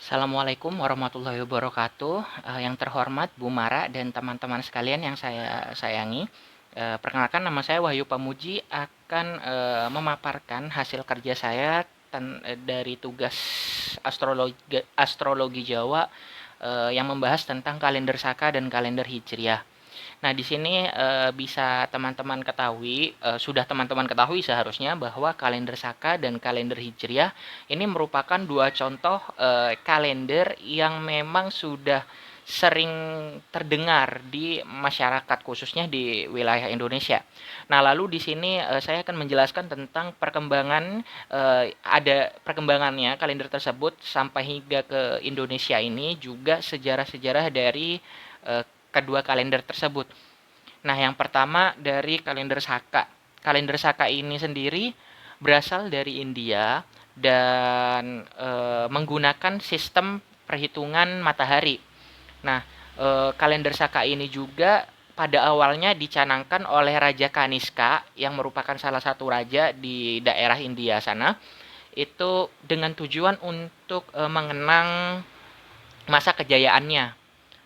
Assalamualaikum warahmatullahi wabarakatuh. Yang terhormat Bu Mara dan teman-teman sekalian yang saya sayangi. Perkenalkan, nama saya Wahyu Pamuji, akan memaparkan hasil kerja saya dari tugas astrologi Jawa yang membahas tentang kalender Saka dan kalender Hijriah. Nah, di sini bisa teman-teman ketahui, sudah teman-teman ketahui seharusnya, bahwa kalender Saka dan kalender Hijriah ini merupakan dua contoh kalender yang memang sudah sering terdengar di masyarakat, khususnya di wilayah Indonesia. Nah, lalu di sini saya akan menjelaskan tentang ada perkembangannya kalender tersebut sampai hingga ke Indonesia ini, juga sejarah-sejarah dari eh, kedua kalender tersebut. Nah, yang pertama dari kalender Saka. Kalender Saka ini sendiri berasal dari India dan menggunakan sistem perhitungan matahari. Nah, kalender Saka ini juga pada awalnya dicanangkan oleh Raja Kaniska yang merupakan salah satu raja di daerah India sana, itu dengan tujuan untuk mengenang masa kejayaannya.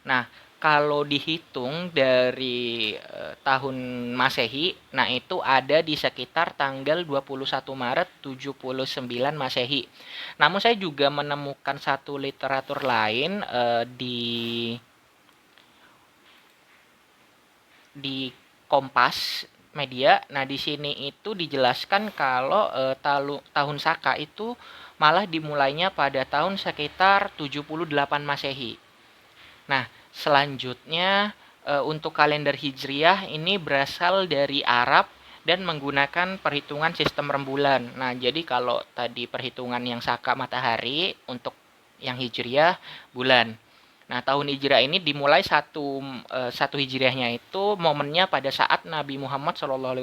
Nah, kalau dihitung dari tahun Masehi, nah itu ada di sekitar tanggal 21 Maret 79 Masehi. Namun saya juga menemukan satu literatur lain di Kompas Media. Nah, di sini itu dijelaskan kalau tahun Saka itu malah dimulainya pada tahun sekitar 78 Masehi. Nah, selanjutnya untuk kalender Hijriah ini berasal dari Arab dan menggunakan perhitungan sistem rembulan. Nah, jadi kalau tadi perhitungan yang Saka matahari, untuk yang Hijriah bulan. Nah, tahun Hijriah ini dimulai satu Hijriahnya itu momennya pada saat Nabi Muhammad SAW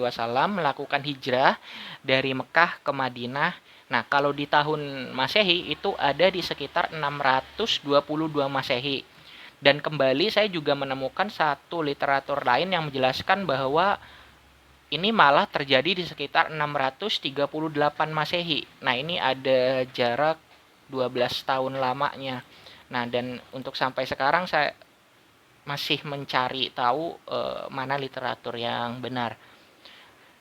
melakukan hijrah dari Mekah ke Madinah. Nah, kalau di tahun Masehi itu ada di sekitar 622 Masehi. Dan kembali saya juga menemukan satu literatur lain yang menjelaskan bahwa ini malah terjadi di sekitar 638 Masehi. Nah, ini ada jarak 12 tahun lamanya. Nah, dan untuk sampai sekarang saya masih mencari tahu mana literatur yang benar.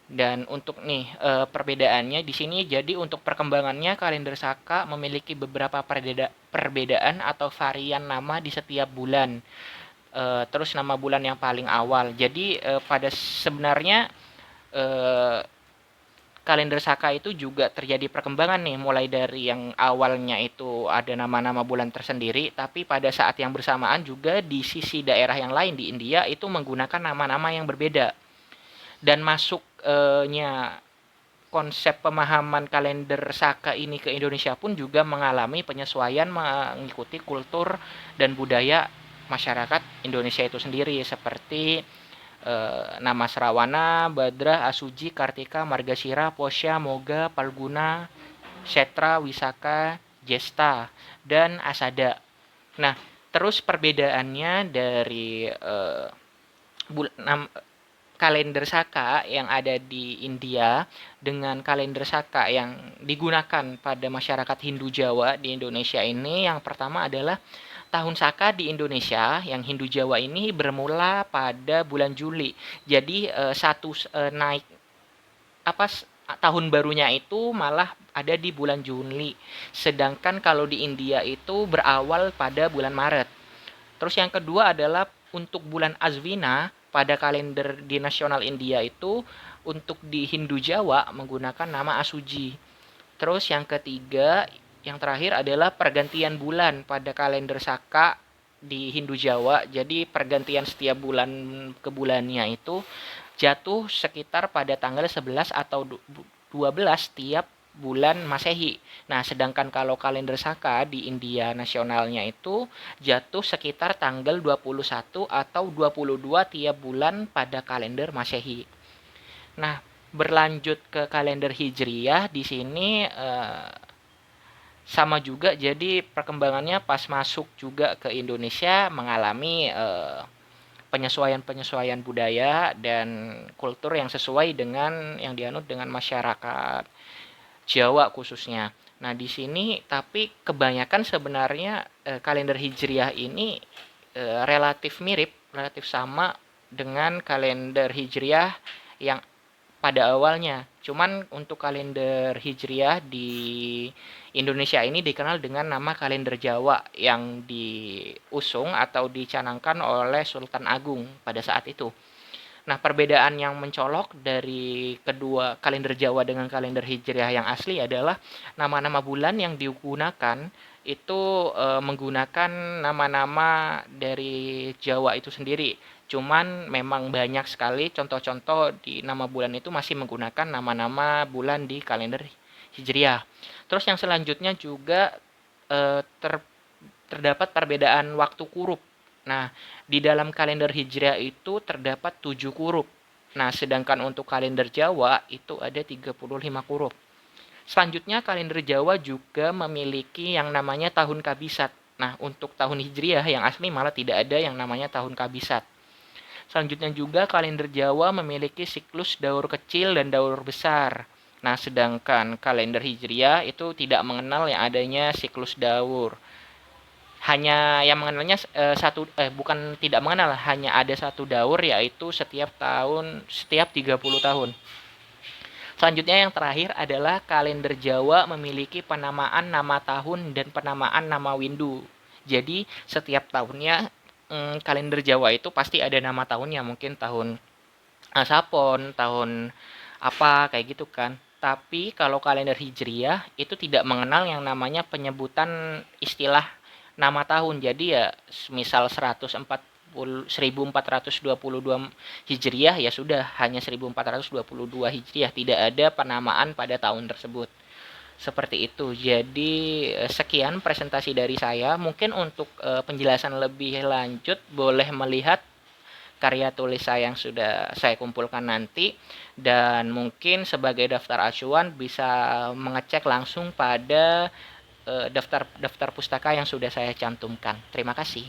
Dan untuk nih perbedaannya di sini, jadi untuk perkembangannya kalender Saka memiliki beberapa perbedaan atau varian nama di setiap bulan. Terus nama bulan yang paling awal. Jadi pada sebenarnya eh, kalender Saka itu juga terjadi perkembangan nih, mulai dari yang awalnya itu ada nama-nama bulan tersendiri, tapi pada saat yang bersamaan juga di sisi daerah yang lain di India itu menggunakan nama-nama yang berbeda. Dan masuknya konsep pemahaman kalender Saka ini ke Indonesia pun juga mengalami penyesuaian mengikuti kultur dan budaya masyarakat Indonesia itu sendiri, seperti nama Srawana, Badra, Asuji, Kartika, Margasira, Posya, Moga, Palguna, Setra, Wisaka, Jesta, dan Asada. Nah, terus perbedaannya dari kalender Saka yang ada di India dengan kalender Saka yang digunakan pada masyarakat Hindu Jawa di Indonesia ini, yang pertama adalah tahun Saka di Indonesia yang Hindu Jawa ini bermula pada bulan Juli. Jadi naik apa tahun barunya itu malah ada di bulan Juli. Sedangkan kalau di India itu berawal pada bulan Maret. Terus yang kedua adalah untuk bulan Azwina pada kalender di nasional India itu, untuk di Hindu Jawa menggunakan nama Asuji. Terus yang ketiga, yang terakhir adalah pergantian bulan pada kalender Saka di Hindu Jawa. Jadi pergantian setiap bulan ke bulannya itu jatuh sekitar pada tanggal 11 atau 12 tiap bulan Masehi. Nah, sedangkan kalau kalender Saka di India nasionalnya itu jatuh sekitar tanggal 21 atau 22 tiap bulan pada kalender Masehi. Nah, berlanjut ke kalender Hijriyah di sini sama juga, jadi perkembangannya pas masuk juga ke Indonesia mengalami penyesuaian-penyesuaian budaya dan kultur yang sesuai dengan yang dianut dengan masyarakat Jawa khususnya. Nah, di sini tapi kebanyakan sebenarnya kalender Hijriah ini relatif sama dengan kalender Hijriah yang pada awalnya. Cuman untuk kalender Hijriah di Indonesia ini dikenal dengan nama kalender Jawa yang diusung atau dicanangkan oleh Sultan Agung pada saat itu. Nah, perbedaan yang mencolok dari kedua kalender Jawa dengan kalender Hijriah yang asli adalah nama-nama bulan yang digunakan itu menggunakan nama-nama dari Jawa itu sendiri. Cuman memang banyak sekali contoh-contoh di nama bulan itu masih menggunakan nama-nama bulan di kalender Hijriah. Terus yang selanjutnya juga eh, ter- terdapat perbedaan waktu kurub. Nah, di dalam kalender Hijriah itu terdapat 7 kurub. Nah, sedangkan untuk kalender Jawa itu ada 35 kurub. Selanjutnya kalender Jawa juga memiliki yang namanya tahun kabisat. Nah, untuk tahun Hijriah yang asli malah tidak ada yang namanya tahun kabisat. Selanjutnya juga kalender Jawa memiliki siklus daur kecil dan daur besar. Nah, sedangkan kalender Hijriah itu tidak mengenal yang adanya siklus daur. Hanya yang mengenalnya bukan tidak mengenal, hanya ada satu daur yaitu setiap 30 tahun. Selanjutnya yang terakhir adalah kalender Jawa memiliki penamaan nama tahun dan penamaan nama windu. Jadi setiap tahunnya kalender Jawa itu pasti ada nama tahunnya, mungkin tahun Sapon, tahun apa kayak gitu kan. Tapi kalau kalender Hijriah itu tidak mengenal yang namanya penyebutan istilah nama tahun. Jadi ya misal 1422 Hijriah ya sudah hanya 1422 Hijriah, tidak ada penamaan pada tahun tersebut. Seperti itu. Jadi sekian presentasi dari saya. Mungkin untuk penjelasan lebih lanjut boleh melihat karya tulis saya yang sudah saya kumpulkan nanti, dan mungkin sebagai daftar acuan bisa mengecek langsung pada daftar daftar pustaka yang sudah saya cantumkan. Terima kasih.